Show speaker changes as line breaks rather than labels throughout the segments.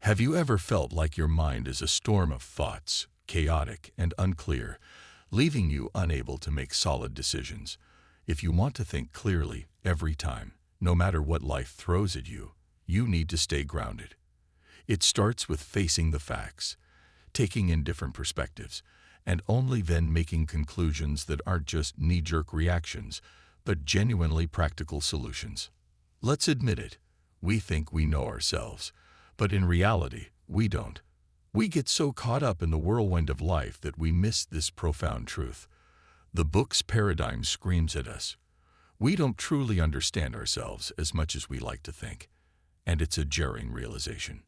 Have you ever felt like your mind is a storm of thoughts, chaotic and unclear, leaving you unable to make solid decisions? If you want to think clearly every time, no matter what life throws at you, you need to stay grounded. It starts with facing the facts, taking in different perspectives, and only then making conclusions that aren't just knee-jerk reactions, but genuinely practical solutions. Let's admit it, we think we know ourselves, but in reality, we don't. We get so caught up in the whirlwind of life that we miss this profound truth. The book's paradigm screams at us. We don't truly understand ourselves as much as we like to think, and it's a jarring realization.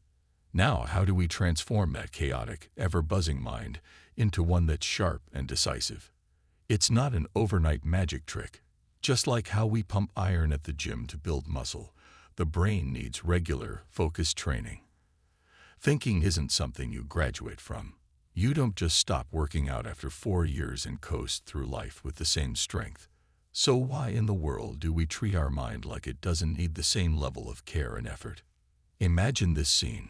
Now, how do we transform that chaotic, ever-buzzing mind into one that's sharp and decisive? It's not an overnight magic trick. Just like how we pump iron at the gym to build muscle, the brain needs regular, focused training. Thinking isn't something you graduate from. You don't just stop working out after 4 years and coast through life with the same strength. So why in the world do we treat our mind like it doesn't need the same level of care and effort? Imagine this scene.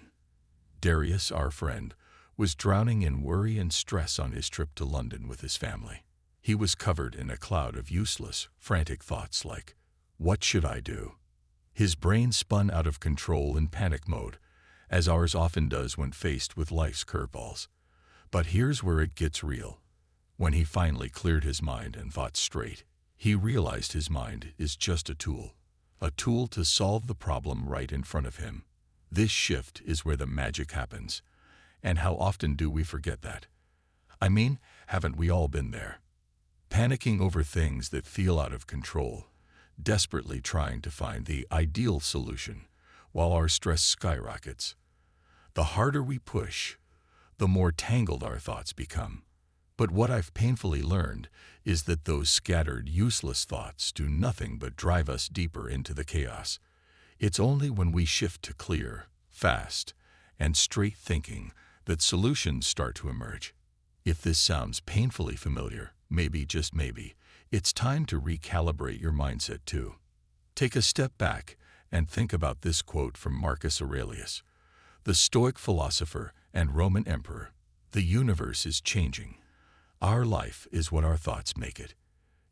Darius, our friend, was drowning in worry and stress on his trip to London with his family. He was covered in a cloud of useless, frantic thoughts like, "What should I do?" His brain spun out of control in panic mode, as ours often does when faced with life's curveballs. But here's where it gets real. When he finally cleared his mind and thought straight, he realized his mind is just a tool to solve the problem right in front of him. This shift is where the magic happens. And how often do we forget that? I mean, haven't we all been there? Panicking over things that feel out of control, desperately trying to find the ideal solution while our stress skyrockets. The harder we push, the more tangled our thoughts become. But what I've painfully learned is that those scattered, useless thoughts do nothing but drive us deeper into the chaos. It's only when we shift to clear, fast, and straight thinking that solutions start to emerge. If this sounds painfully familiar, maybe, just maybe, it's time to recalibrate your mindset too. Take a step back and think about this quote from Marcus Aurelius, the Stoic philosopher and Roman emperor. "The universe is changing. Our life is what our thoughts make it."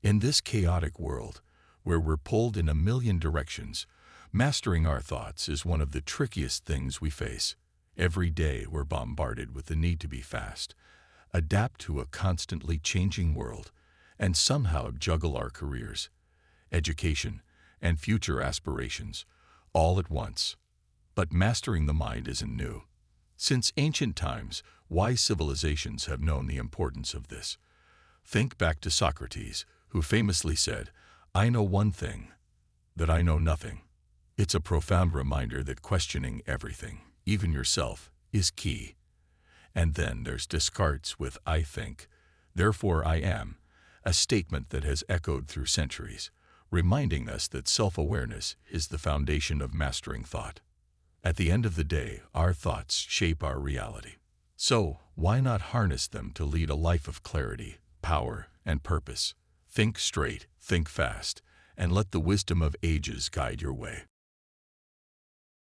In this chaotic world, where we're pulled in a million directions, mastering our thoughts is one of the trickiest things we face. Every day we're bombarded with the need to be fast, adapt to a constantly changing world, and somehow juggle our careers, education, and future aspirations, all at once. But mastering the mind isn't new. Since ancient times, wise civilizations have known the importance of this. Think back to Socrates, who famously said, "I know one thing, that I know nothing." It's a profound reminder that questioning everything, even yourself, is key. And then there's Descartes with "I think, therefore I am," a statement that has echoed through centuries, reminding us that self-awareness is the foundation of mastering thought. At the end of the day, our thoughts shape our reality. So, why not harness them to lead a life of clarity, power, and purpose? Think straight, think fast, and let the wisdom of ages guide your way.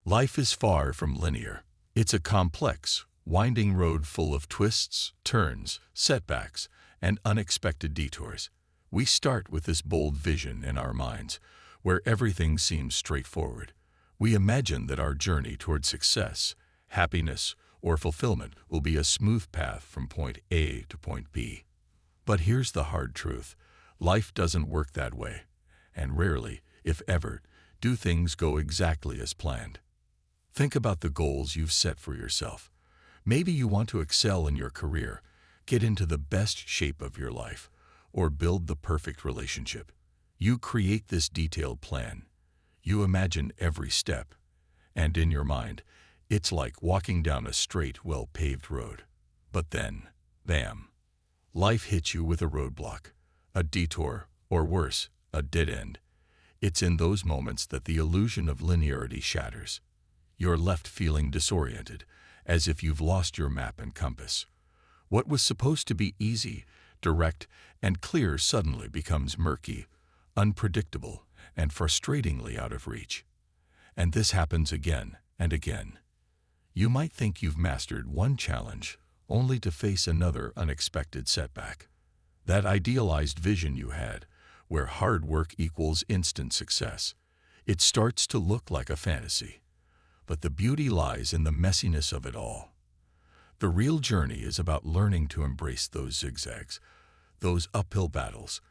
Life is far from linear. It's a complex, winding road full of twists, turns, setbacks, and unexpected detours. We start with this bold vision in our minds, where everything seems straightforward. We imagine that our journey toward success, happiness, or fulfillment will be a smooth path from point A to point B. But here's the hard truth. Life doesn't work that way, and rarely, if ever, do things go exactly as planned. Think about the goals you've set for yourself. Maybe you want to excel in your career, get into the best shape of your life, or build the perfect relationship. You create this detailed plan. You imagine every step, and in your mind, it's like walking down a straight, well-paved road. But then, bam, life hits you with a roadblock, a detour, or worse, a dead end. It's in those moments that the illusion of linearity shatters. You're left feeling disoriented, as if you've lost your map and compass. What was supposed to be easy, direct, and clear suddenly becomes murky, unpredictable, and frustratingly out of reach. And this happens again and again. You might think you've mastered one challenge, only to face another unexpected setback. That idealized vision you had, where hard work equals instant success, it starts to look like a fantasy. But the beauty lies in the messiness of it all. The real journey is about learning to embrace those zigzags, those uphill battles,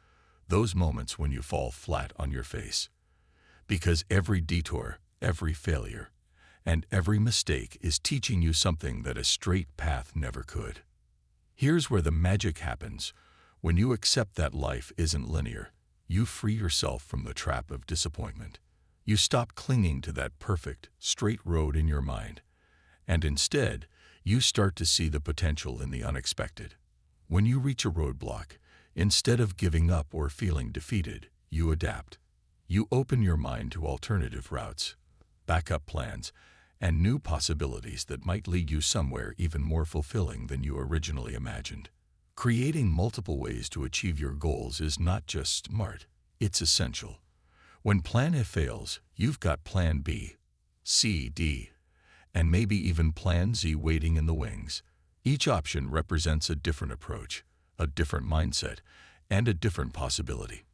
those moments when you fall flat on your face. Because every detour, every failure, and every mistake is teaching you something that a straight path never could. Here's where the magic happens. When you accept that life isn't linear, you free yourself from the trap of disappointment. You stop clinging to that perfect, straight road in your mind, and instead, you start to see the potential in the unexpected. When you reach a roadblock, instead of giving up or feeling defeated, you adapt. You open your mind to alternative routes, backup plans, and new possibilities that might lead you somewhere even more fulfilling than you originally imagined. Creating multiple ways to achieve your goals is not just smart, it's essential. When Plan A fails, you've got Plan B, C, D, and maybe even Plan Z waiting in the wings. Each option represents a different approach, a different mindset, and a different possibility.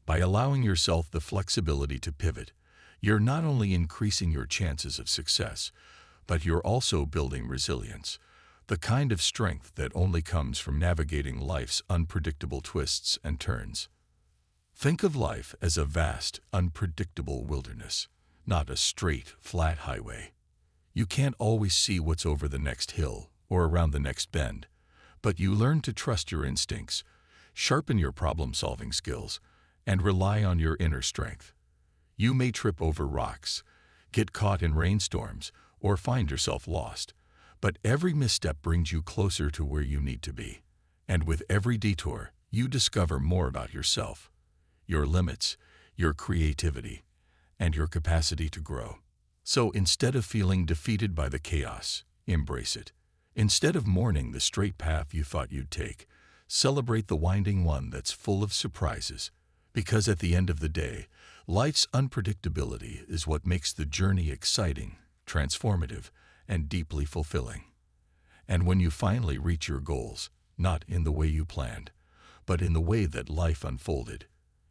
By allowing yourself the flexibility to pivot, you're not only increasing your chances of success, but you're also building resilience, the kind of strength that only comes from navigating life's unpredictable twists and turns. Think of life as a vast, unpredictable wilderness, not a straight, flat highway. You can't always see what's over the next hill or around the next bend, but you learn to trust your instincts, sharpen your problem-solving skills, and rely on your inner strength. You may trip over rocks, get caught in rainstorms, or find yourself lost, but every misstep brings you closer to where you need to be. And with every detour, you discover more about yourself, your limits, your creativity, and your capacity to grow. So instead of feeling defeated by the chaos, embrace it. Instead of mourning the straight path you thought you'd take, celebrate the winding one that's full of surprises. Because at the end of the day, life's unpredictability is what makes the journey exciting, transformative, and deeply fulfilling. And when you finally reach your goals, not in the way you planned, but in the way that life unfolded,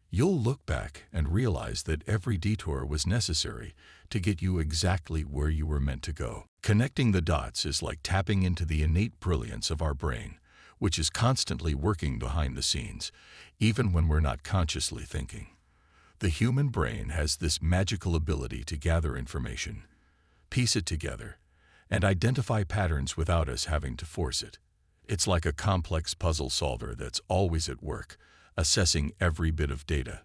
you'll look back and realize that every detour was necessary to get you exactly where you were meant to go. Connecting the dots is like tapping into the innate brilliance of our brain, which is constantly working behind the scenes, even when we're not consciously thinking. The human brain has this magical ability to gather information, piece it together, and identify patterns without us having to force it. It's like a complex puzzle solver that's always at work, assessing every bit of data,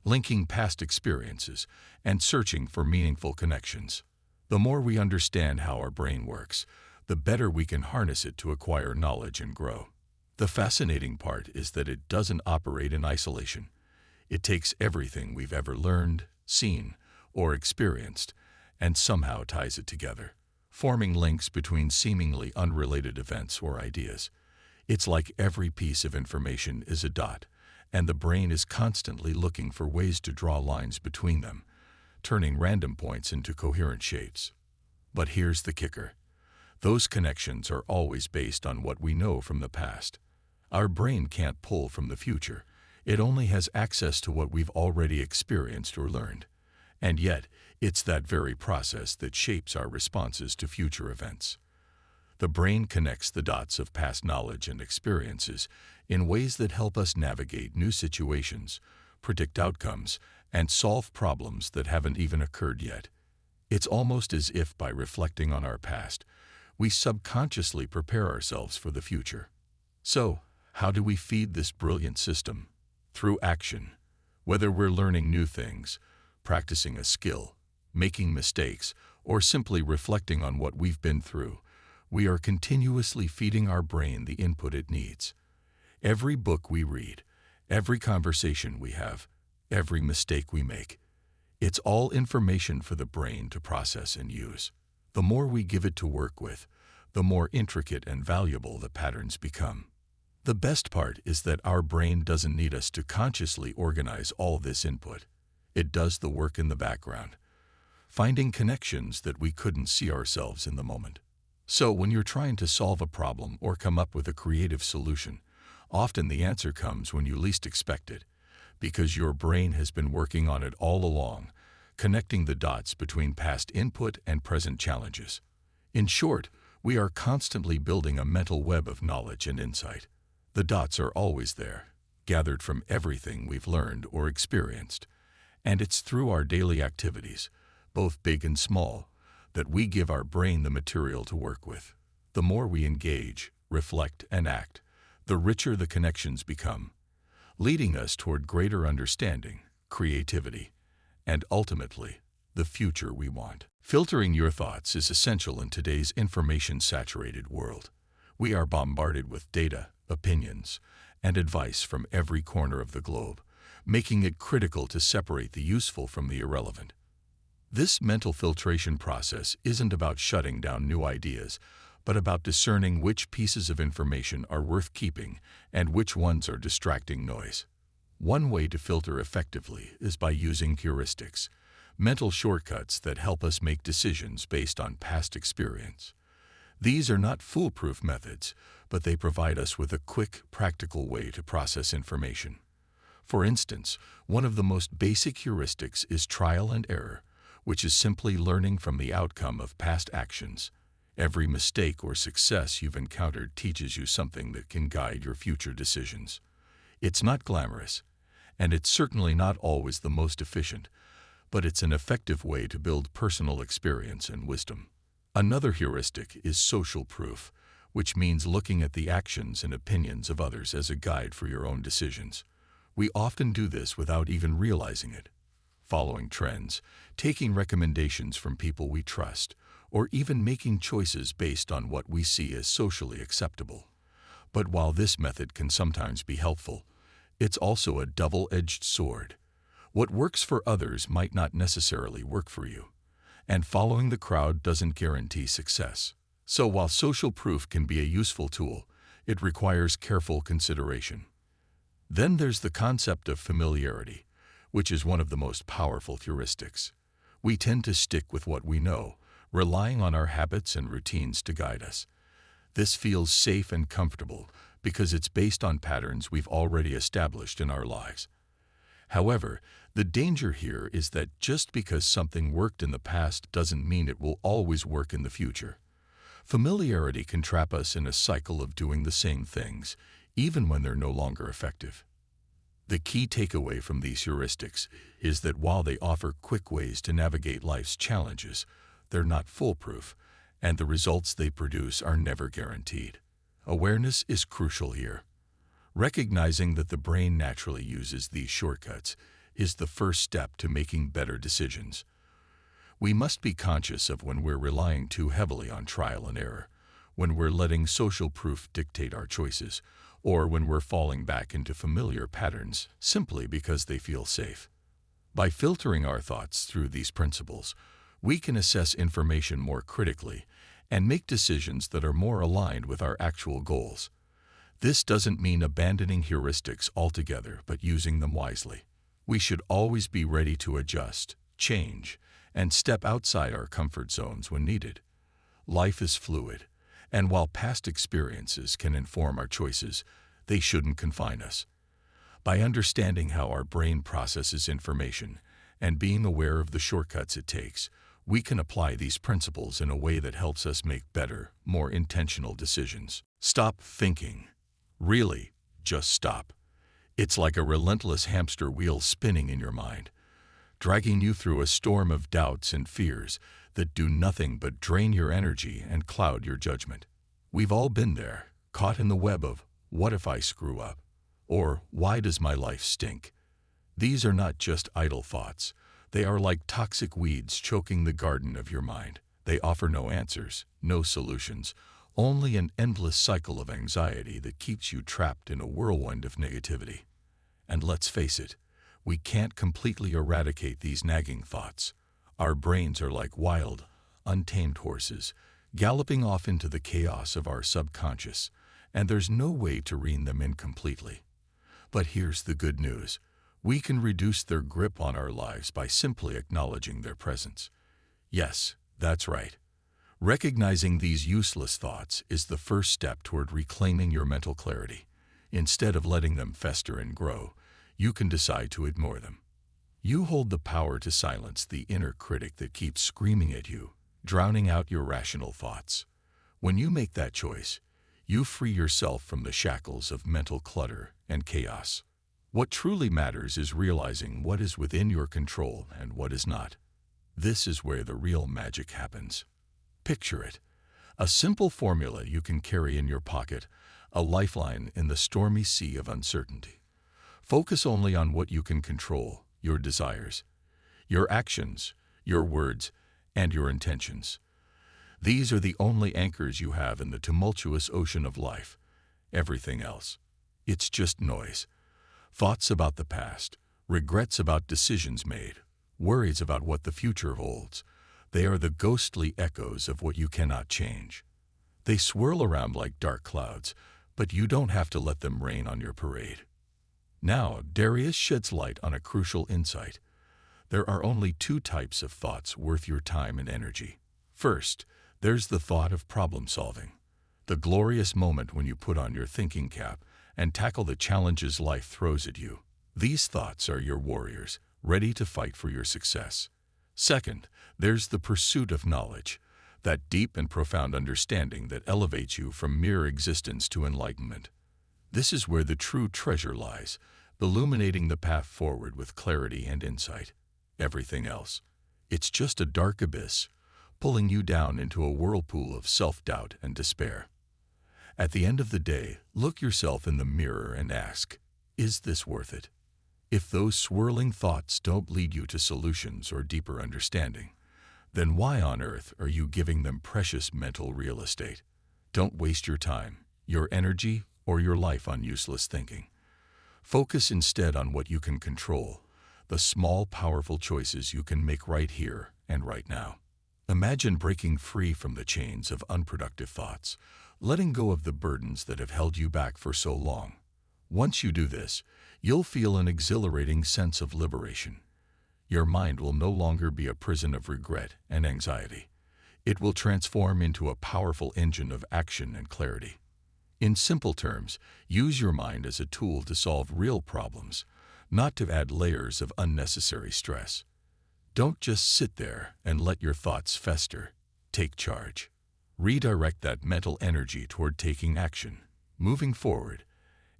linking past experiences, and searching for meaningful connections. The more we understand how our brain works, the better we can harness it to acquire knowledge and grow. The fascinating part is that it doesn't operate in isolation. It takes everything we've ever learned, seen, or experienced, and somehow ties it together, forming links between seemingly unrelated events or ideas. It's like every piece of information is a dot, and the brain is constantly looking for ways to draw lines between them, turning random points into coherent shapes. But here's the kicker. Those connections are always based on what we know from the past. Our brain can't pull from the future. It only has access to what we've already experienced or learned. And yet, it's that very process that shapes our responses to future events. The brain connects the dots of past knowledge and experiences in ways that help us navigate new situations, predict outcomes, and solve problems that haven't even occurred yet. It's almost as if by reflecting on our past, we subconsciously prepare ourselves for the future. So, how do we feed this brilliant system? Through action. Whether we're learning new things, practicing a skill, making mistakes, or simply reflecting on what we've been through, we are continuously feeding our brain the input it needs. Every book we read, every conversation we have, every mistake we make, it's all information for the brain to process and use. The more we give it to work with, the more intricate and valuable the patterns become. The best part is that our brain doesn't need us to consciously organize all this input. It does the work in the background. finding connections that we couldn't see ourselves in the moment. So when you're trying to solve a problem or come up with a creative solution, often the answer comes when you least expect it, because your brain has been working on it all along, connecting the dots between past input and present challenges. In short, we are constantly building a mental web of knowledge and insight. The dots are always there, gathered from everything we've learned or experienced, and it's through our daily activities, both big and small, that we give our brain the material to work with. The more we engage, reflect, and act, the richer the connections become, leading us toward greater understanding, creativity, and ultimately, the future we want. Filtering your thoughts is essential in today's information-saturated world. We are bombarded with data, opinions, and advice from every corner of the globe, making it critical to separate the useful from the irrelevant. This mental filtration process isn't about shutting down new ideas, but about discerning which pieces of information are worth keeping and which ones are distracting noise. One way to filter effectively is by using heuristics, mental shortcuts that help us make decisions based on past experience. These are not foolproof methods, but they provide us with a quick, practical way to process information. For instance, one of the most basic heuristics is trial and error, which is simply learning from the outcome of past actions. Every mistake or success you've encountered teaches you something that can guide your future decisions. It's not glamorous, and it's certainly not always the most efficient, but it's an effective way to build personal experience and wisdom. Another heuristic is social proof, which means looking at the actions and opinions of others as a guide for your own decisions. We often do this without even realizing it. Following trends, taking recommendations from people we trust, or even making choices based on what we see as socially acceptable. But while this method can sometimes be helpful, it's also a double-edged sword. What works for others might not necessarily work for you, and following the crowd doesn't guarantee success. So while social proof can be a useful tool, it requires careful consideration. Then there's the concept of familiarity, which is one of the most powerful heuristics. We tend to stick with what we know, relying on our habits and routines to guide us. This feels safe and comfortable because it's based on patterns we've already established in our lives. However, the danger here is that just because something worked in the past doesn't mean it will always work in the future. Familiarity can trap us in a cycle of doing the same things, even when they're no longer effective. The key takeaway from these heuristics is that while they offer quick ways to navigate life's challenges, they're not foolproof, and the results they produce are never guaranteed. Awareness is crucial here. Recognizing that the brain naturally uses these shortcuts is the first step to making better decisions. We must be conscious of when we're relying too heavily on trial and error, when we're letting social proof dictate our choices, or when we're falling back into familiar patterns simply because they feel safe. By filtering our thoughts through these principles, we can assess information more critically and make decisions that are more aligned with our actual goals. This doesn't mean abandoning heuristics altogether, but using them wisely. We should always be ready to adjust, change, and step outside our comfort zones when needed. Life is fluid, and while past experiences can inform our choices, they shouldn't confine us. By understanding how our brain processes information and being aware of the shortcuts it takes, we can apply these principles in a way that helps us make better, more intentional decisions. Stop thinking. Really, just stop. It's like a relentless hamster wheel spinning in your mind, dragging you through a storm of doubts and fears that do nothing but drain your energy and cloud your judgment. We've all been there, caught in the web of, "What if I screw up?" Or, "Why does my life stink?" These are not just idle thoughts. They are like toxic weeds choking the garden of your mind. They offer no answers, no solutions, only an endless cycle of anxiety that keeps you trapped in a whirlwind of negativity. And let's face it, we can't completely eradicate these nagging thoughts. Our brains are like wild, untamed horses, galloping off into the chaos of our subconscious, and there's no way to rein them in completely. But here's the good news. We can reduce their grip on our lives by simply acknowledging their presence. Yes, that's right. Recognizing these useless thoughts is the first step toward reclaiming your mental clarity. Instead of letting them fester and grow, you can decide to ignore them. You hold the power to silence the inner critic that keeps screaming at you, drowning out your rational thoughts. When you make that choice, you free yourself from the shackles of mental clutter and chaos. What truly matters is realizing what is within your control and what is not. This is where the real magic happens. Picture it. A simple formula you can carry in your pocket, a lifeline in the stormy sea of uncertainty. Focus only on what you can control, your desires, your actions, your words, and your intentions. These are the only anchors you have in the tumultuous ocean of life. Everything else, it's just noise. Thoughts about the past, regrets about decisions made, worries about what the future holds. They are the ghostly echoes of what you cannot change. They swirl around like dark clouds, but you don't have to let them rain on your parade. Now, Darius sheds light on a crucial insight. There are only two types of thoughts worth your time and energy. First, there's the thought of problem solving, the glorious moment when you put on your thinking cap and tackle the challenges life throws at you. These thoughts are your warriors, ready to fight for your success. Second, there's the pursuit of knowledge, that deep and profound understanding that elevates you from mere existence to enlightenment. This is where the true treasure lies, illuminating the path forward with clarity and insight. Everything else, it's just a dark abyss, pulling you down into a whirlpool of self-doubt and despair. At the end of the day, look yourself in the mirror and ask, is this worth it? If those swirling thoughts don't lead you to solutions or deeper understanding, then why on earth are you giving them precious mental real estate? Don't waste your time, your energy, or your life on useless thinking. Focus instead on what you can control, the small, powerful choices you can make right here and right now. Imagine breaking free from the chains of unproductive thoughts, letting go of the burdens that have held you back for so long. Once you do this, you'll feel an exhilarating sense of liberation. Your mind will no longer be a prison of regret and anxiety. It will transform into a powerful engine of action and clarity. In simple terms, use your mind as a tool to solve real problems, not to add layers of unnecessary stress. Don't just sit there and let your thoughts fester. Take charge. Redirect that mental energy toward taking action, moving forward,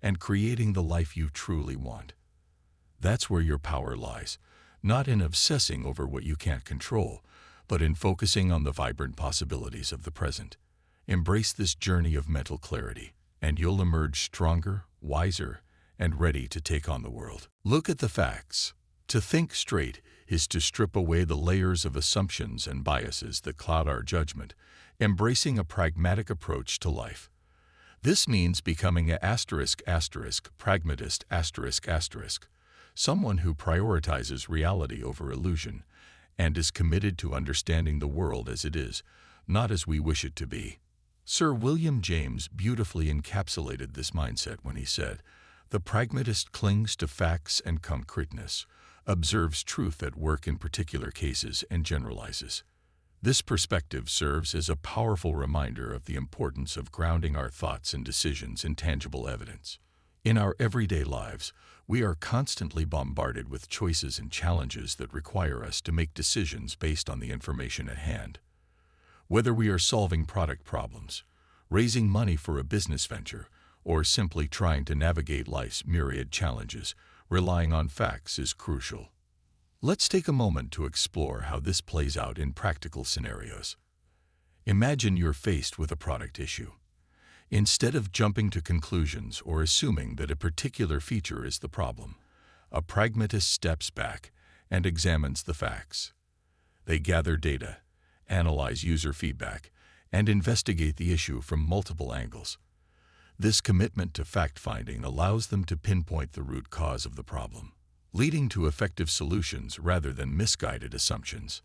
and creating the life you truly want. That's where your power lies, not in obsessing over what you can't control, but in focusing on the vibrant possibilities of the present. Embrace this journey of mental clarity, and you'll emerge stronger, wiser, and ready to take on the world. Look at the facts. To think straight is to strip away the layers of assumptions and biases that cloud our judgment, embracing a pragmatic approach to life. This means becoming a pragmatist someone who prioritizes reality over illusion and is committed to understanding the world as it is, not as we wish it to be. Sir William James beautifully encapsulated this mindset when he said, "The pragmatist clings to facts and concreteness, observes truth at work in particular cases, and generalizes." This perspective serves as a powerful reminder of the importance of grounding our thoughts and decisions in tangible evidence. In our everyday lives, we are constantly bombarded with choices and challenges that require us to make decisions based on the information at hand. Whether we are solving product problems, raising money for a business venture, or simply trying to navigate life's myriad challenges, relying on facts is crucial. Let's take a moment to explore how this plays out in practical scenarios. Imagine you're faced with a product issue. Instead of jumping to conclusions or assuming that a particular feature is the problem, a pragmatist steps back and examines the facts. They gather data, analyze user feedback, and investigate the issue from multiple angles. This commitment to fact-finding allows them to pinpoint the root cause of the problem, leading to effective solutions rather than misguided assumptions.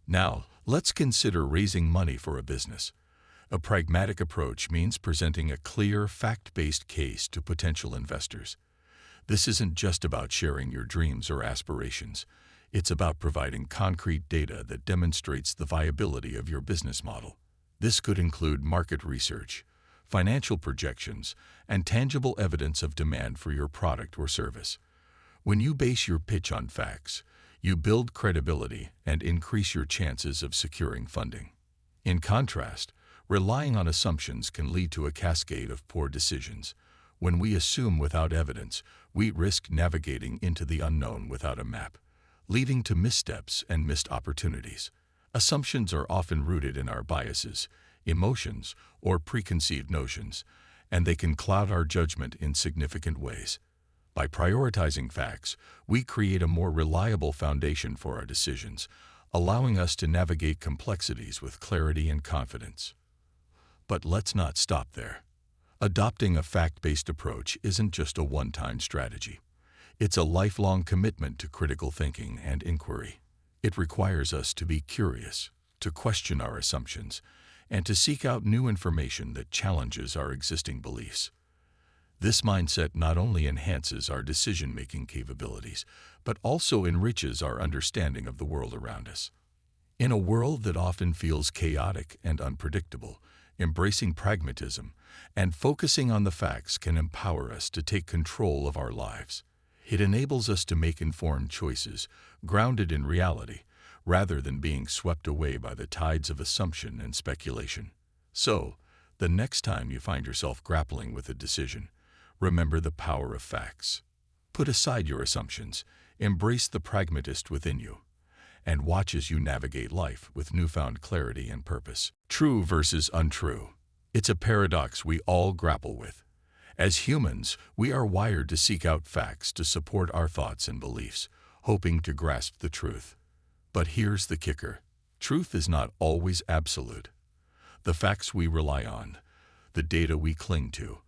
Now, let's consider raising money for a business. A pragmatic approach means presenting a clear, fact-based case to potential investors. This isn't just about sharing your dreams or aspirations. It's about providing concrete data that demonstrates the viability of your business model. This could include market research, financial projections, and tangible evidence of demand for your product or service. When you base your pitch on facts, you build credibility and increase your chances of securing funding. In contrast, relying on assumptions can lead to a cascade of poor decisions. When we assume without evidence, we risk navigating into the unknown without a map, leading to missteps and missed opportunities. Assumptions are often rooted in our biases, emotions, or preconceived notions, and they can cloud our judgment in significant ways. By prioritizing facts, we create a more reliable foundation for our decisions, allowing us to navigate complexities with clarity and confidence. But let's not stop there. Adopting a fact-based approach isn't just a one-time strategy. It's a lifelong commitment to critical thinking and inquiry. It requires us to be curious, to question our assumptions, and to seek out new information that challenges our existing beliefs. This mindset not only enhances our decision-making capabilities, but also enriches our understanding of the world around us. In a world that often feels chaotic and unpredictable, embracing pragmatism and focusing on the facts can empower us to take control of our lives. It enables us to make informed choices, grounded in reality, rather than being swept away by the tides of assumption and speculation. So, the next time you find yourself grappling with a decision, remember the power of facts. Put aside your assumptions, embrace the pragmatist within you, and watch as you navigate life with newfound clarity and purpose. True versus untrue. It's a paradox we all grapple with. As humans, we are wired to seek out facts to support our thoughts and beliefs, hoping to grasp the truth. But here's the kicker. Truth is not always absolute. The facts we rely on, the data we cling to,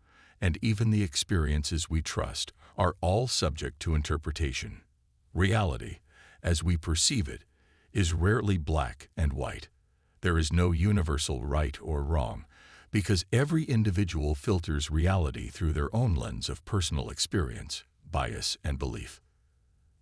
and even the experiences we trust are all subject to interpretation. Reality, as we perceive it, is rarely black and white. There is no universal right or wrong, because every individual filters reality through their own lens of personal experience, bias, and belief.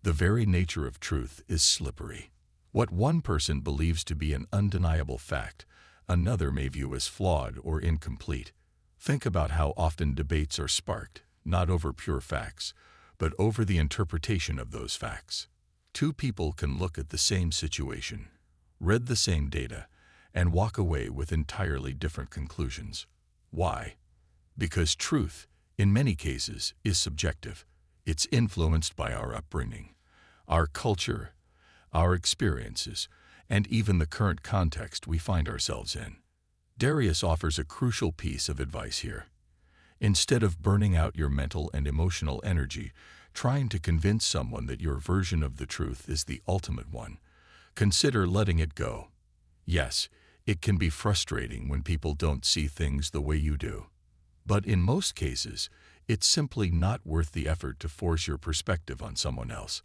The very nature of truth is slippery. What one person believes to be an undeniable fact, another may view as flawed or incomplete. Think about how often debates are sparked, not over pure facts, but over the interpretation of those facts. Two people can look at the same situation, read the same data, and walk away with entirely different conclusions. Why? Because truth, in many cases, is subjective. It's influenced by our upbringing, our culture, our experiences, and even the current context we find ourselves in. Darius offers a crucial piece of advice here. Instead of burning out your mental and emotional energy trying to convince someone that your version of the truth is the ultimate one, consider letting it go. Yes, it can be frustrating when people don't see things the way you do. But in most cases, it's simply not worth the effort to force your perspective on someone else.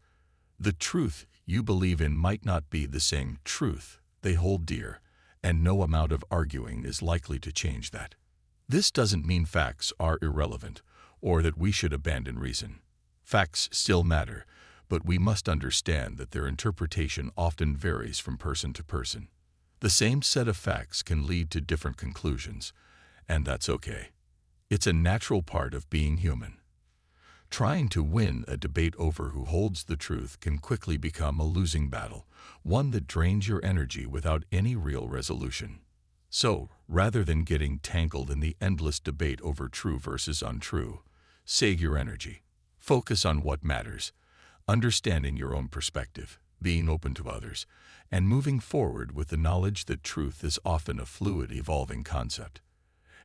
The truth you believe in might not be the same truth they hold dear, and no amount of arguing is likely to change that. This doesn't mean facts are irrelevant or that we should abandon reason. Facts still matter, but we must understand that their interpretation often varies from person to person. The same set of facts can lead to different conclusions, and that's okay. It's a natural part of being human. Trying to win a debate over who holds the truth can quickly become a losing battle, one that drains your energy without any real resolution. So, rather than getting tangled in the endless debate over true versus untrue, save your energy. Focus on what matters, understanding your own perspective, being open to others, and moving forward with the knowledge that truth is often a fluid, evolving concept.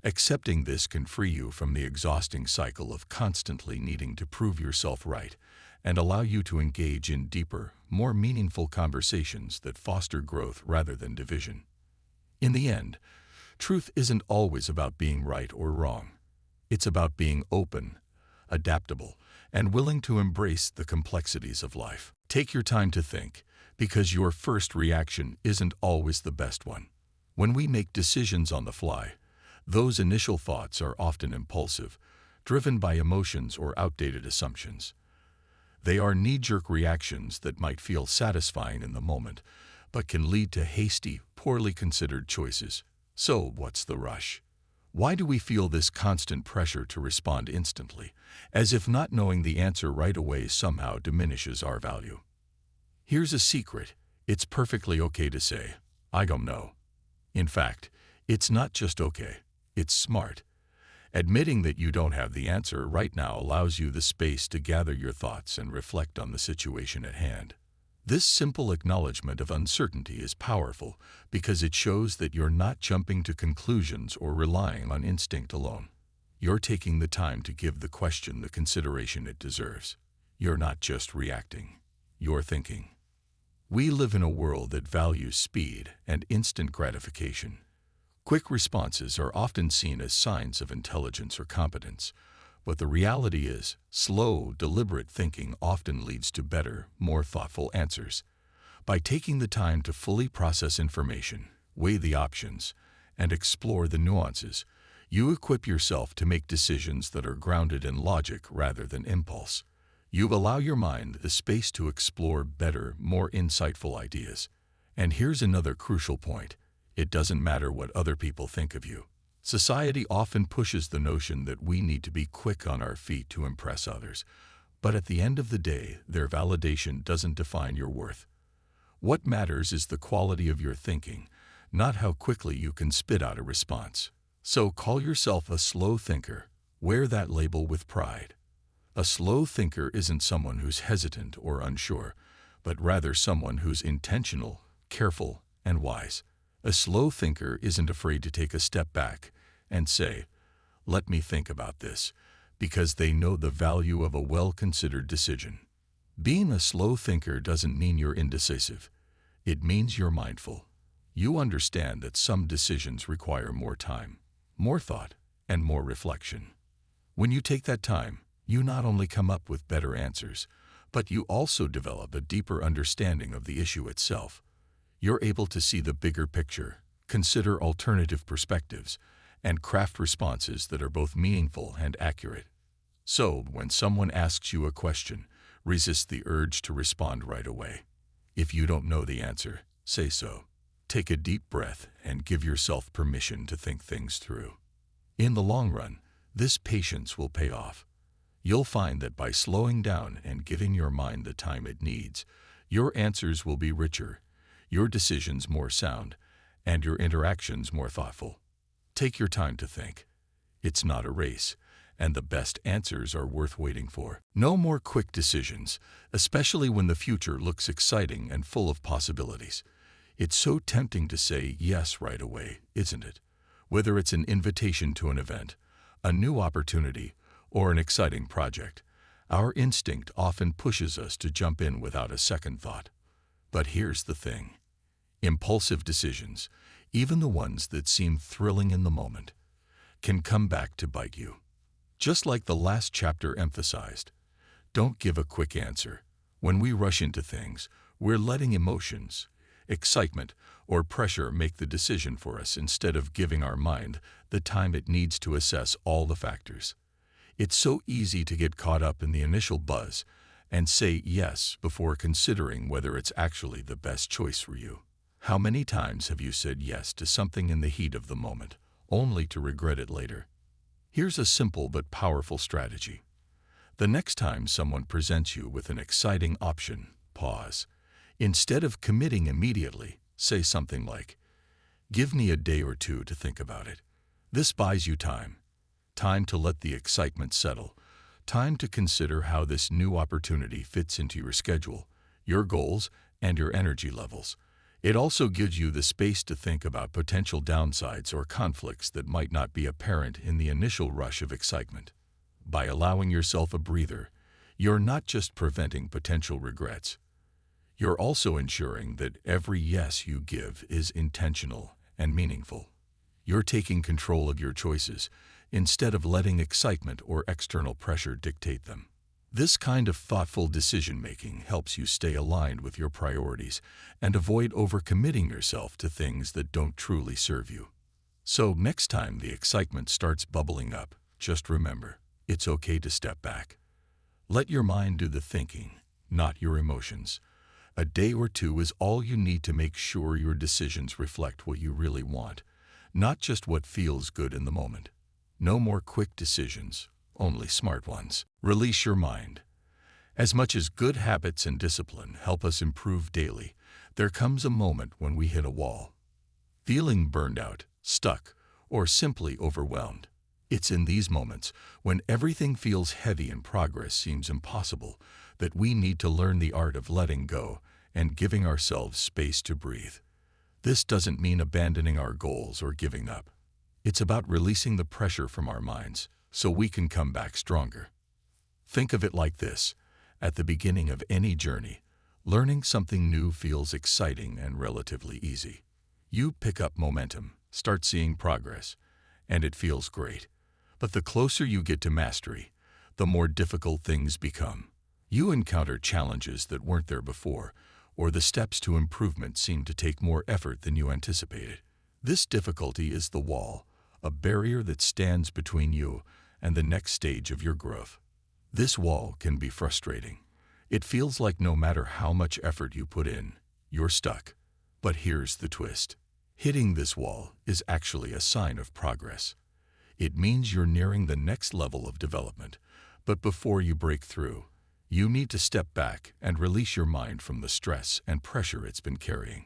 Accepting this can free you from the exhausting cycle of constantly needing to prove yourself right and allow you to engage in deeper, more meaningful conversations that foster growth rather than division. In the end, truth isn't always about being right or wrong. It's about being open, adaptable, and willing to embrace the complexities of life. Take your time to think, because your first reaction isn't always the best one. When we make decisions on the fly, those initial thoughts are often impulsive, driven by emotions or outdated assumptions. They are knee-jerk reactions that might feel satisfying in the moment, but can lead to hasty, poorly considered choices. So, what's the rush? Why do we feel this constant pressure to respond instantly, as if not knowing the answer right away somehow diminishes our value? Here's a secret. It's perfectly okay to say, "I don't know." In fact, it's not just okay, it's smart. Admitting that you don't have the answer right now allows you the space to gather your thoughts and reflect on the situation at hand. This simple acknowledgement of uncertainty is powerful because it shows that you're not jumping to conclusions or relying on instinct alone. You're taking the time to give the question the consideration it deserves. You're not just reacting, you're thinking. We live in a world that values speed and instant gratification. Quick responses are often seen as signs of intelligence or competence, but the reality is, slow, deliberate thinking often leads to better, more thoughtful answers. By taking the time to fully process information, weigh the options, and explore the nuances, you equip yourself to make decisions that are grounded in logic rather than impulse. You allow your mind the space to explore better, more insightful ideas. And here's another crucial point. It doesn't matter what other people think of you. Society often pushes the notion that we need to be quick on our feet to impress others. But at the end of the day, their validation doesn't define your worth. What matters is the quality of your thinking, not how quickly you can spit out a response. So call yourself a slow thinker. Wear that label with pride. A slow thinker isn't someone who's hesitant or unsure, but rather someone who's intentional, careful, and wise. A slow thinker isn't afraid to take a step back and say, "Let me think about this," because they know the value of a well-considered decision. Being a slow thinker doesn't mean you're indecisive. It means you're mindful. You understand that some decisions require more time, more thought, and more reflection. When you take that time, you not only come up with better answers, but you also develop a deeper understanding of the issue itself. You're able to see the bigger picture, consider alternative perspectives, and craft responses that are both meaningful and accurate. So, when someone asks you a question, resist the urge to respond right away. If you don't know the answer, say so. Take a deep breath and give yourself permission to think things through. In the long run, this patience will pay off. You'll find that by slowing down and giving your mind the time it needs, your answers will be richer, your decisions more sound, and your interactions more thoughtful. Take your time to think. It's not a race, and the best answers are worth waiting for. No more quick decisions, especially when the future looks exciting and full of possibilities. It's so tempting to say yes right away, isn't it? Whether it's an invitation to an event, a new opportunity, or an exciting project, our instinct often pushes us to jump in without a second thought. But here's the thing. Impulsive decisions, even the ones that seem thrilling in the moment, can come back to bite you. Just like the last chapter emphasized, don't give a quick answer. When we rush into things, we're letting emotions, excitement, or pressure make the decision for us instead of giving our mind the time it needs to assess all the factors. It's so easy to get caught up in the initial buzz and say yes before considering whether it's actually the best choice for you. How many times have you said yes to something in the heat of the moment, only to regret it later? Here's a simple but powerful strategy. The next time someone presents you with an exciting option, pause. Instead of committing immediately, say something like, "Give me a day or two to think about it." This buys you time. Time to let the excitement settle. Time to consider how this new opportunity fits into your schedule, your goals, and your energy levels. It also gives you the space to think about potential downsides or conflicts that might not be apparent in the initial rush of excitement. By allowing yourself a breather, you're not just preventing potential regrets. You're also ensuring that every yes you give is intentional and meaningful. You're taking control of your choices instead of letting excitement or external pressure dictate them. This kind of thoughtful decision-making helps you stay aligned with your priorities and avoid overcommitting yourself to things that don't truly serve you. So next time the excitement starts bubbling up, just remember, it's okay to step back. Let your mind do the thinking, not your emotions. A day or two is all you need to make sure your decisions reflect what you really want, not just what feels good in the moment. No more quick decisions, only smart ones. Release your mind. As much as good habits and discipline help us improve daily, there comes a moment when we hit a wall. Feeling burned out, stuck, or simply overwhelmed. It's in these moments, when everything feels heavy and progress seems impossible, that we need to learn the art of letting go and giving ourselves space to breathe. This doesn't mean abandoning our goals or giving up. It's about releasing the pressure from our minds so we can come back stronger. Think of it like this. At the beginning of any journey, learning something new feels exciting and relatively easy. You pick up momentum, start seeing progress, and it feels great. But the closer you get to mastery, the more difficult things become. You encounter challenges that weren't there before, or the steps to improvement seem to take more effort than you anticipated. This difficulty is the wall, a barrier that stands between you and the next stage of your growth. This wall can be frustrating. It feels like no matter how much effort you put in, you're stuck. But here's the twist. Hitting this wall is actually a sign of progress. It means you're nearing the next level of development. But before you break through, you need to step back and release your mind from the stress and pressure it's been carrying.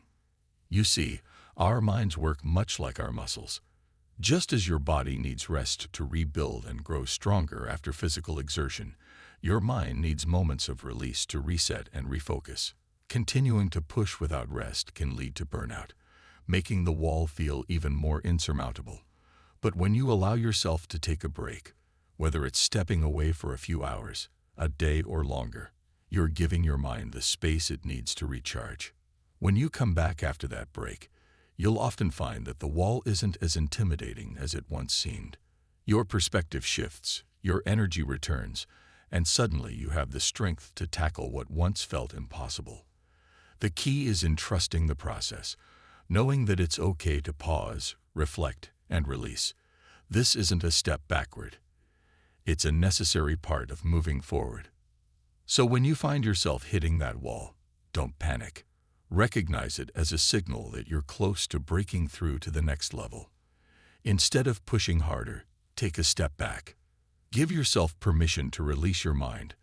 You see, our minds work much like our muscles. Just as your body needs rest to rebuild and grow stronger after physical exertion, your mind needs moments of release to reset and refocus. Continuing to push without rest can lead to burnout, making the wall feel even more insurmountable. But when you allow yourself to take a break, whether it's stepping away for a few hours, a day or longer, you're giving your mind the space it needs to recharge. When you come back after that break, you'll often find that the wall isn't as intimidating as it once seemed. Your perspective shifts, your energy returns, and suddenly you have the strength to tackle what once felt impossible. The key is in trusting the process, knowing that it's okay to pause, reflect, and release. This isn't a step backward. It's a necessary part of moving forward. So when you find yourself hitting that wall, don't panic. Recognize it as a signal that you're close to breaking through to the next level. Instead of pushing harder, take a step back. Give yourself permission to release your mind,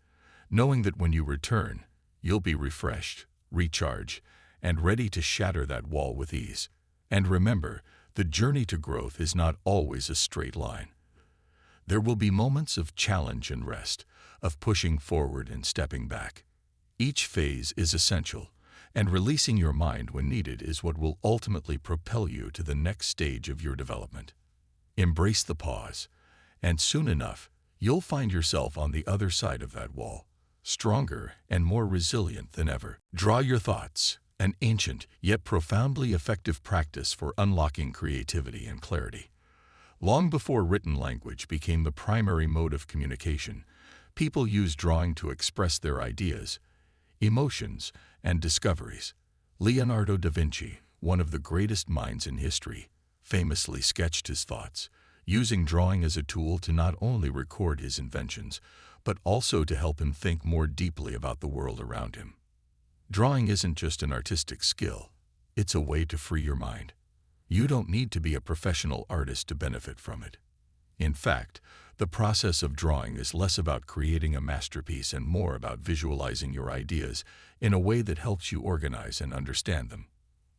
knowing that when you return, you'll be refreshed, recharged, and ready to shatter that wall with ease. And remember, the journey to growth is not always a straight line. There will be moments of challenge and rest, of pushing forward and stepping back. Each phase is essential, and releasing your mind when needed is what will ultimately propel you to the next stage of your development. Embrace the pause, and soon enough, you'll find yourself on the other side of that wall, stronger and more resilient than ever. Draw your thoughts, an ancient yet profoundly effective practice for unlocking creativity and clarity. Long before written language became the primary mode of communication, people used drawing to express their ideas, emotions, and discoveries. Leonardo da Vinci, one of the greatest minds in history, famously sketched his thoughts, using drawing as a tool to not only record his inventions, but also to help him think more deeply about the world around him. Drawing isn't just an artistic skill, it's a way to free your mind. You don't need to be a professional artist to benefit from it. In fact, the process of drawing is less about creating a masterpiece and more about visualizing your ideas in a way that helps you organize and understand them.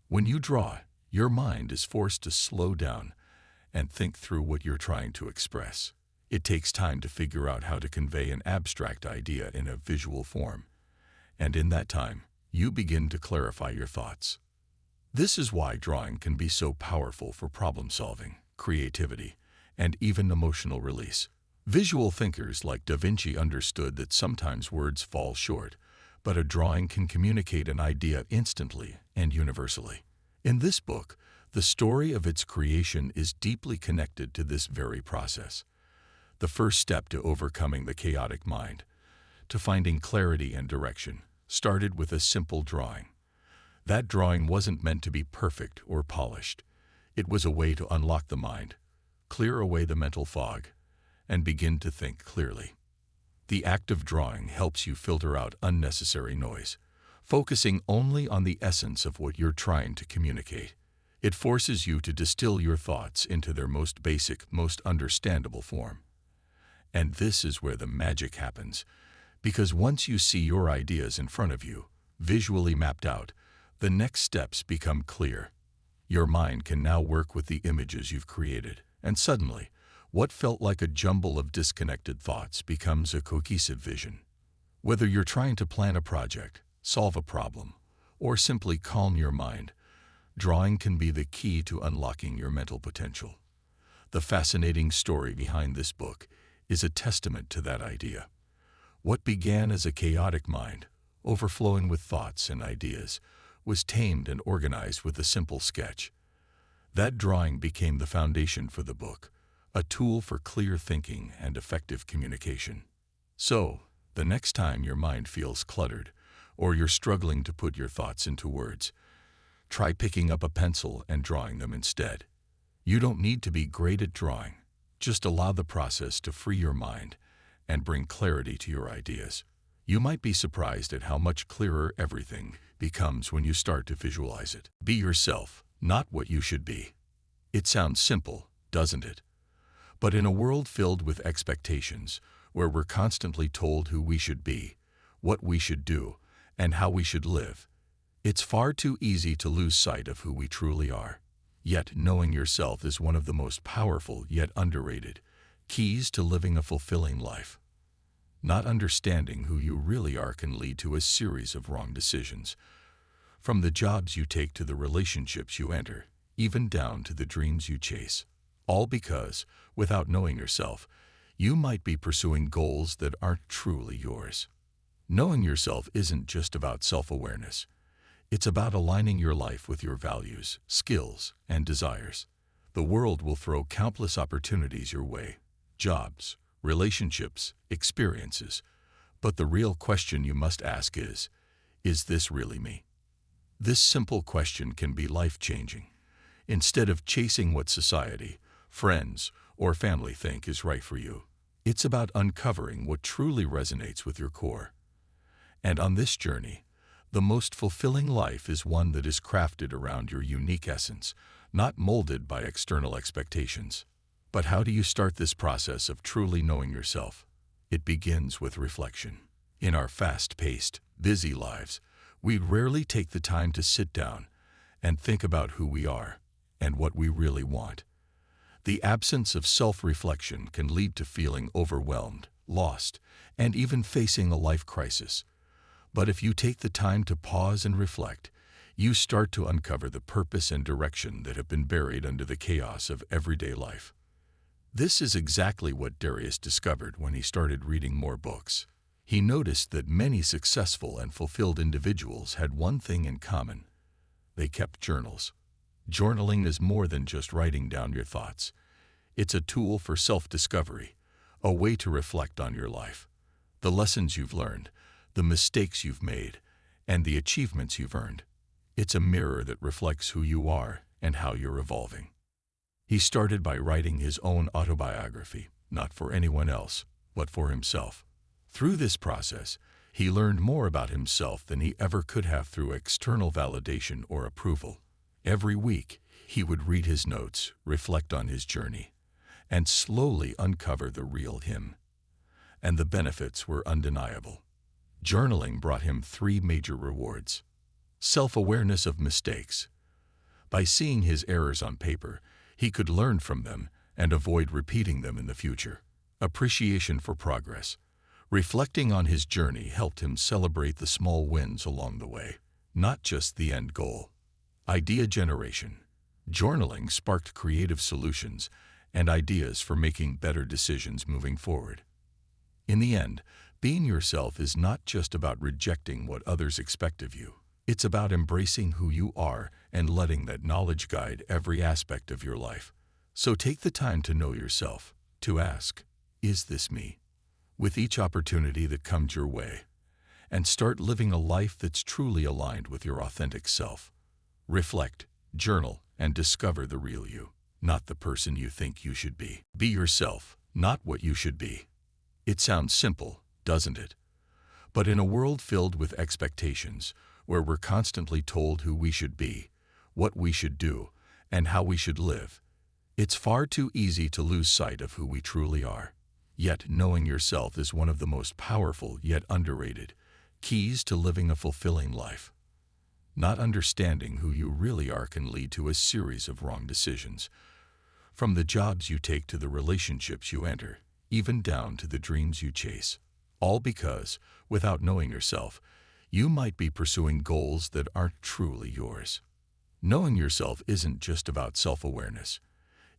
When you draw, your mind is forced to slow down and think through what you're trying to express. It takes time to figure out how to convey an abstract idea in a visual form. And in that time, you begin to clarify your thoughts. This is why drawing can be so powerful for problem solving, creativity, and even emotional release. Visual thinkers like Da Vinci understood that sometimes words fall short, but a drawing can communicate an idea instantly and universally. In this book, the story of its creation is deeply connected to this very process. The first step to overcoming the chaotic mind, to finding clarity and direction, started with a simple drawing. That drawing wasn't meant to be perfect or polished. It was a way to unlock the mind, clear away the mental fog, and begin to think clearly. The act of drawing helps you filter out unnecessary noise, focusing only on the essence of what you're trying to communicate. It forces you to distill your thoughts into their most basic, most understandable form. And this is where the magic happens, because once you see your ideas in front of you, visually mapped out, the next steps become clear. Your mind can now work with the images you've created, and suddenly, what felt like a jumble of disconnected thoughts becomes a cohesive vision. Whether you're trying to plan a project, solve a problem, or simply calm your mind, drawing can be the key to unlocking your mental potential. The fascinating story behind this book is a testament to that idea. What began as a chaotic mind, overflowing with thoughts and ideas, was tamed and organized with a simple sketch. That drawing became the foundation for the book, a tool for clear thinking and effective communication. So, the next time your mind feels cluttered, or you're struggling to put your thoughts into words, try picking up a pencil and drawing them instead. You don't need to be great at drawing. Just allow the process to free your mind and bring clarity to your ideas. You might be surprised at how much clearer everything becomes when you start to visualize it. Be yourself, not what you should be. It sounds simple, doesn't it? But in a world filled with expectations, where we're constantly told who we should be, what we should do, and how we should live, it's far too easy to lose sight of who we truly are. Yet knowing yourself is one of the most powerful yet underrated keys to living a fulfilling life. Not understanding who you really are can lead to a series of wrong decisions, from the jobs you take to the relationships you enter, even down to the dreams you chase. All because, without knowing yourself, you might be pursuing goals that aren't truly yours. Knowing yourself isn't just about self-awareness. It's about aligning your life with your values, skills, and desires. The world will throw countless opportunities your way: jobs, relationships, experiences. But the real question you must ask is this really me? This simple question can be life-changing. Instead of chasing what society, friends, or family think is right for you, it's about uncovering what truly resonates with your core. And on this journey, the most fulfilling life is one that is crafted around your unique essence, not molded by external expectations. But how do you start this process of truly knowing yourself? It begins with reflection. In our fast-paced, busy lives, we rarely take the time to sit down and think about who we are and what we really want. The absence of self-reflection can lead to feeling overwhelmed, lost, and even facing a life crisis. But if you take the time to pause and reflect, you start to uncover the purpose and direction that have been buried under the chaos of everyday life. This is exactly what Darius discovered when he started reading more books. He noticed that many successful and fulfilled individuals had one thing in common: they kept journals. Journaling is more than just writing down your thoughts. It's a tool for self-discovery, a way to reflect on your life, the lessons you've learned, the mistakes you've made, and the achievements you've earned. It's a mirror that reflects who you are and how you're evolving. He started by writing his own autobiography, not for anyone else, but for himself. Through this process, he learned more about himself than he ever could have through external validation or approval. Every week, he would read his notes, reflect on his journey, and slowly uncover the real him. And the benefits were undeniable. Journaling brought him 3 major rewards. Self-awareness of mistakes. By seeing his errors on paper, he could learn from them and avoid repeating them in the future. Appreciation for progress. Reflecting on his journey helped him celebrate the small wins along the way, not just the end goal. Idea generation. Journaling sparked creative solutions and ideas for making better decisions moving forward. In the end, being yourself is not just about rejecting what others expect of you. It's about embracing who you are and letting that knowledge guide every aspect of your life. So take the time to know yourself, to ask, is this me? With each opportunity that comes your way, and start living a life that's truly aligned with your authentic self. Reflect, journal, and discover the real you, not the person you think you should be. Be yourself, not what you should be. It sounds simple, doesn't it? But in a world filled with expectations, where we're constantly told who we should be, what we should do, and how we should live, it's far too easy to lose sight of who we truly are. Yet knowing yourself is one of the most powerful yet underrated keys to living a fulfilling life. Not understanding who you really are can lead to a series of wrong decisions, from the jobs you take to the relationships you enter, even down to the dreams you chase. All because, without knowing yourself, you might be pursuing goals that aren't truly yours. Knowing yourself isn't just about self-awareness.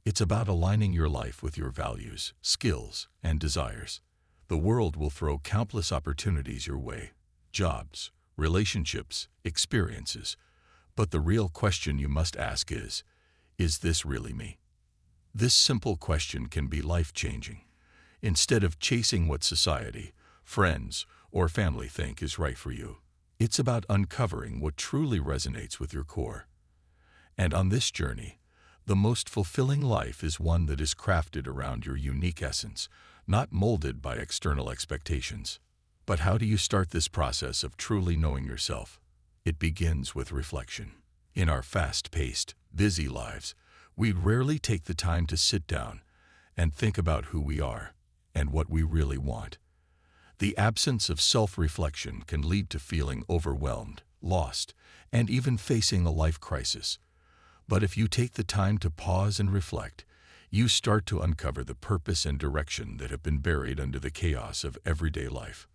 It's about aligning your life with your values, skills, and desires. The world will throw countless opportunities your way: jobs, relationships, experiences. But the real question you must ask is this really me? This simple question can be life-changing. Instead of chasing what society, friends, or family think is right for you, it's about uncovering what truly resonates with your core. And on this journey, the most fulfilling life is one that is crafted around your unique essence, not molded by external expectations. But how do you start this process of truly knowing yourself? It begins with reflection. In our fast-paced, busy lives, we rarely take the time to sit down and think about who we are and what we really want. The absence of self-reflection can lead to feeling overwhelmed, lost, and even facing a life crisis. But if you take the time to pause and reflect, you start to uncover the purpose and direction that have been buried under the chaos of everyday life.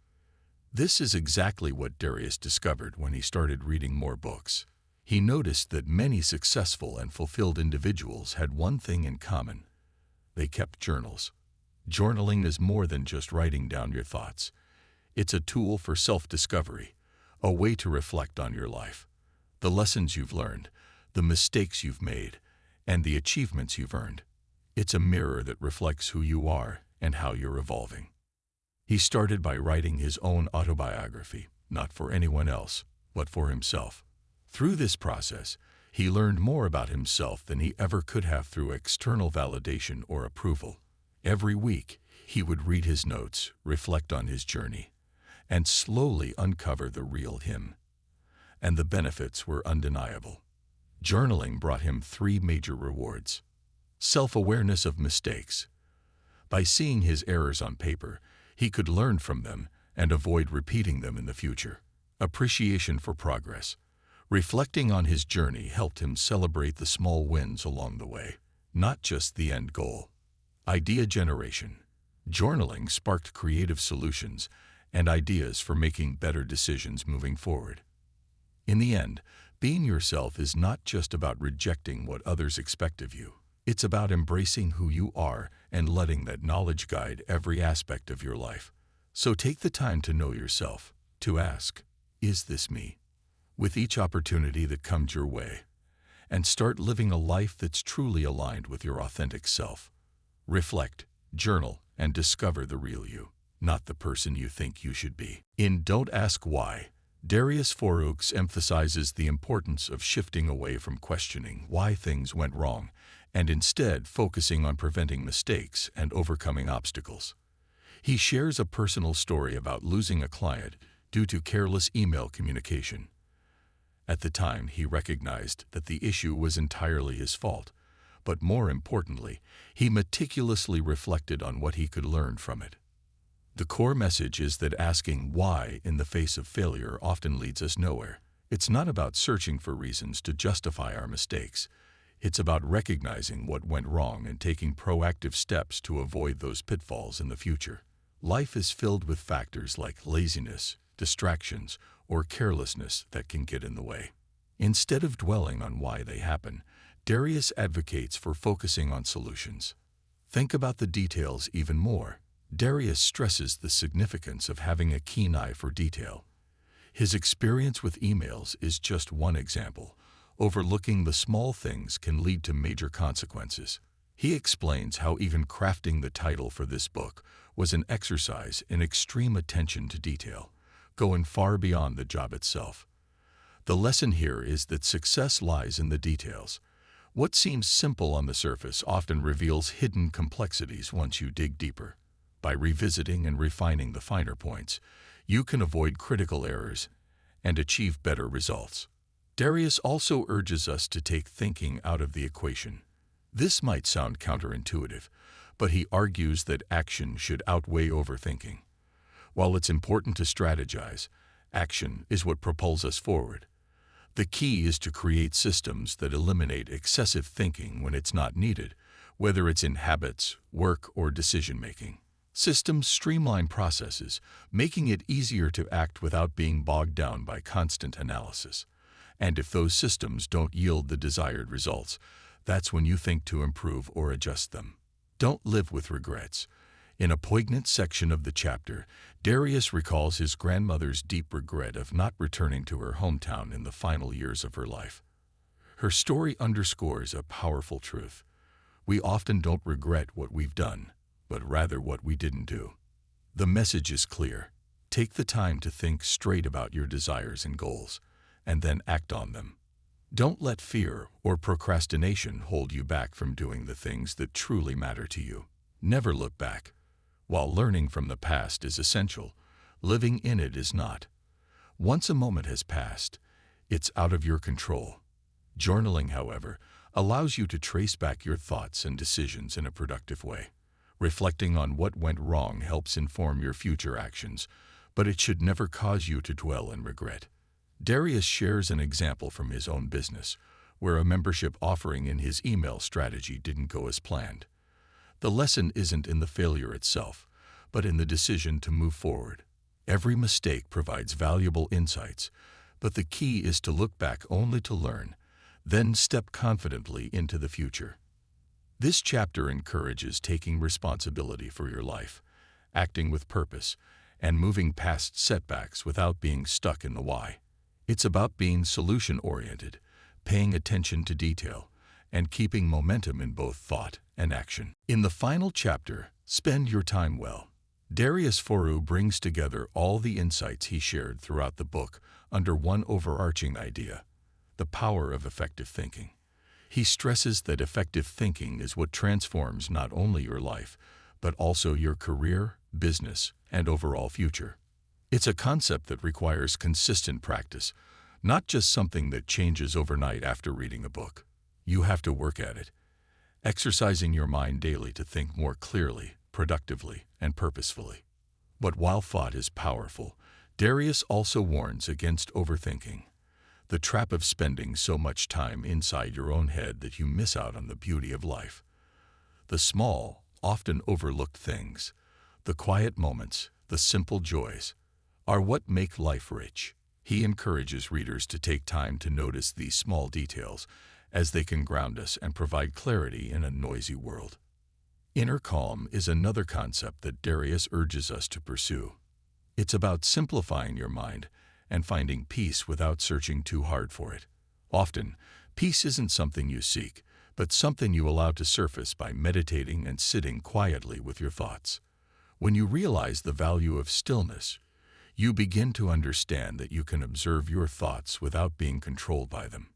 This is exactly what Darius discovered when he started reading more books. He noticed that many successful and fulfilled individuals had one thing in common: they kept journals. Journaling is more than just writing down your thoughts. It's a tool for self-discovery, a way to reflect on your life, the lessons you've learned, the mistakes you've made, and the achievements you've earned. It's a mirror that reflects who you are and how you're evolving. He started by writing his own autobiography, not for anyone else, but for himself. Through this process, he learned more about himself than he ever could have through external validation or approval. Every week, he would read his notes, reflect on his journey, and slowly uncover the real him. And the benefits were undeniable. Journaling brought him 3 major rewards: self-awareness of mistakes. By seeing his errors on paper, he could learn from them and avoid repeating them in the future. Appreciation for progress. Reflecting on his journey helped him celebrate the small wins along the way, not just the end goal. Idea generation. Journaling sparked creative solutions and ideas for making better decisions moving forward. In the end, being yourself is not just about rejecting what others expect of you. It's about embracing who you are and letting that knowledge guide every aspect of your life. So take the time to know yourself, to ask, is this me? With each opportunity that comes your way, and start living a life that's truly aligned with your authentic self. Reflect, journal, and discover the real you, not the person you think you should be. In Don't Ask Why, Darius Foureux emphasizes the importance of shifting away from questioning why things went wrong and instead focusing on preventing mistakes and overcoming obstacles. He shares a personal story about losing a client due to careless email communication. At the time, he recognized that the issue was entirely his fault, but more importantly, he meticulously reflected on what he could learn from it. The core message is that asking why in the face of failure often leads us nowhere. It's not about searching for reasons to justify our mistakes. It's about recognizing what went wrong and taking proactive steps to avoid those pitfalls in the future. Life is filled with factors like laziness, distractions, or carelessness that can get in the way. Instead of dwelling on why they happen, Darius advocates for focusing on solutions. Think about the details even more. Darius stresses the significance of having a keen eye for detail. His experience with emails is just one example. Overlooking the small things can lead to major consequences. He explains how even crafting the title for this book was an exercise in extreme attention to detail, going far beyond the job itself. The lesson here is that success lies in the details. What seems simple on the surface often reveals hidden complexities once you dig deeper. By revisiting and refining the finer points, you can avoid critical errors and achieve better results. Darius also urges us to take thinking out of the equation. This might sound counterintuitive, but he argues that action should outweigh overthinking. While it's important to strategize, action is what propels us forward. The key is to create systems that eliminate excessive thinking when it's not needed, whether it's in habits, work, or decision-making. Systems streamline processes, making it easier to act without being bogged down by constant analysis. And if those systems don't yield the desired results, that's when you think to improve or adjust them. Don't live with regrets. In a poignant section of the chapter, Darius recalls his grandmother's deep regret of not returning to her hometown in the final years of her life. Her story underscores a powerful truth. We often don't regret what we've done, but rather what we didn't do. The message is clear. Take the time to think straight about your desires and goals, and then act on them. Don't let fear or procrastination hold you back from doing the things that truly matter to you. Never look back. While learning from the past is essential, living in it is not. Once a moment has passed, it's out of your control. Journaling, however, allows you to trace back your thoughts and decisions in a productive way. Reflecting on what went wrong helps inform your future actions, but it should never cause you to dwell in regret. Darius shares an example from his own business, where a membership offering in his email strategy didn't go as planned. The lesson isn't in the failure itself, but in the decision to move forward. Every mistake provides valuable insights, but the key is to look back only to learn, then step confidently into the future. This chapter encourages taking responsibility for your life, acting with purpose, and moving past setbacks without being stuck in the why. It's about being solution-oriented, paying attention to detail, and keeping momentum in both thought and action. In the final chapter, Spend Your Time Well, Darius Foru brings together all the insights he shared throughout the book under one overarching idea: the power of effective thinking. He stresses that effective thinking is what transforms not only your life, but also your career, business, and overall future. It's a concept that requires consistent practice, not just something that changes overnight after reading a book. You have to work at it, exercising your mind daily to think more clearly, productively, and purposefully. But while thought is powerful, Darius also warns against overthinking, the trap of spending so much time inside your own head that you miss out on the beauty of life. The small, often overlooked things, the quiet moments, the simple joys, are what make life rich. He encourages readers to take time to notice these small details, as they can ground us and provide clarity in a noisy world. Inner calm is another concept that Darius urges us to pursue. It's about simplifying your mind and finding peace without searching too hard for it. Often, peace isn't something you seek, but something you allow to surface by meditating and sitting quietly with your thoughts. When you realize the value of stillness, you begin to understand that you can observe your thoughts without being controlled by them.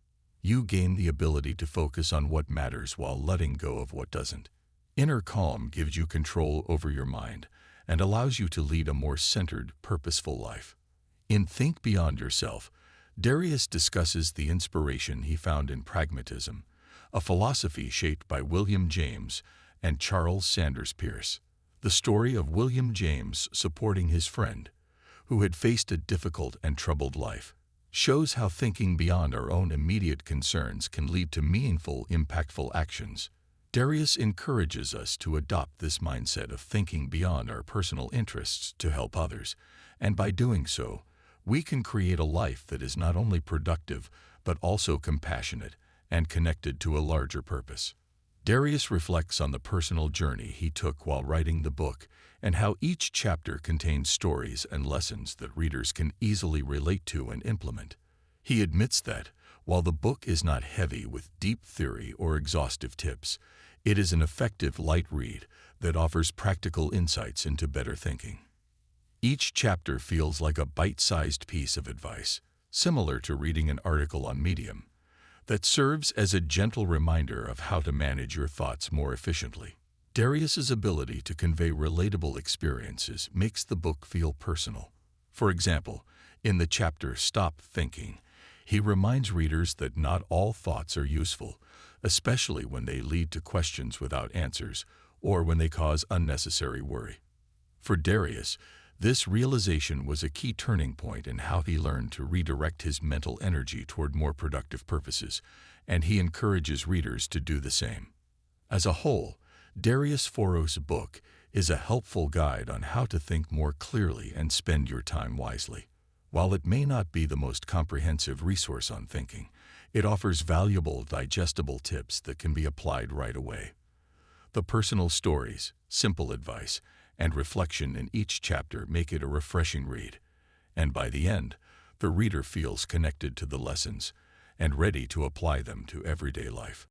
You gain the ability to focus on what matters while letting go of what doesn't. Inner calm gives you control over your mind and allows you to lead a more centered, purposeful life. In Think Beyond Yourself, Darius discusses the inspiration he found in pragmatism, a philosophy shaped by William James and Charles Sanders Peirce. The story of William James supporting his friend, who had faced a difficult and troubled life, shows how thinking beyond our own immediate concerns can lead to meaningful, impactful actions. Darius encourages us to adopt this mindset of thinking beyond our personal interests to help others, and by doing so, we can create a life that is not only productive, but also compassionate and connected to a larger purpose. Darius reflects on the personal journey he took while writing the book and how each chapter contains stories and lessons that readers can easily relate to and implement. He admits that, while the book is not heavy with deep theory or exhaustive tips, it is an effective light read that offers practical insights into better thinking. Each chapter feels like a bite-sized piece of advice, similar to reading an article on Medium, that serves as a gentle reminder of how to manage your thoughts more efficiently. Darius's ability to convey relatable experiences makes the book feel personal. For example, in the chapter Stop Thinking, he reminds readers that not all thoughts are useful, especially when they lead to questions without answers or when they cause unnecessary worry. For Darius, this realization was a key turning point in how he learned to redirect his mental energy toward more productive purposes, and he encourages readers to do the same. As a whole, Darius Foros' book is a helpful guide on how to think more clearly and spend your time wisely. While it may not be the most comprehensive resource on thinking, it offers valuable, digestible tips that can be applied right away. The personal stories, simple advice, and reflection in each chapter make it a refreshing read, and by the end, the reader feels connected to the lessons and ready to apply them to everyday life.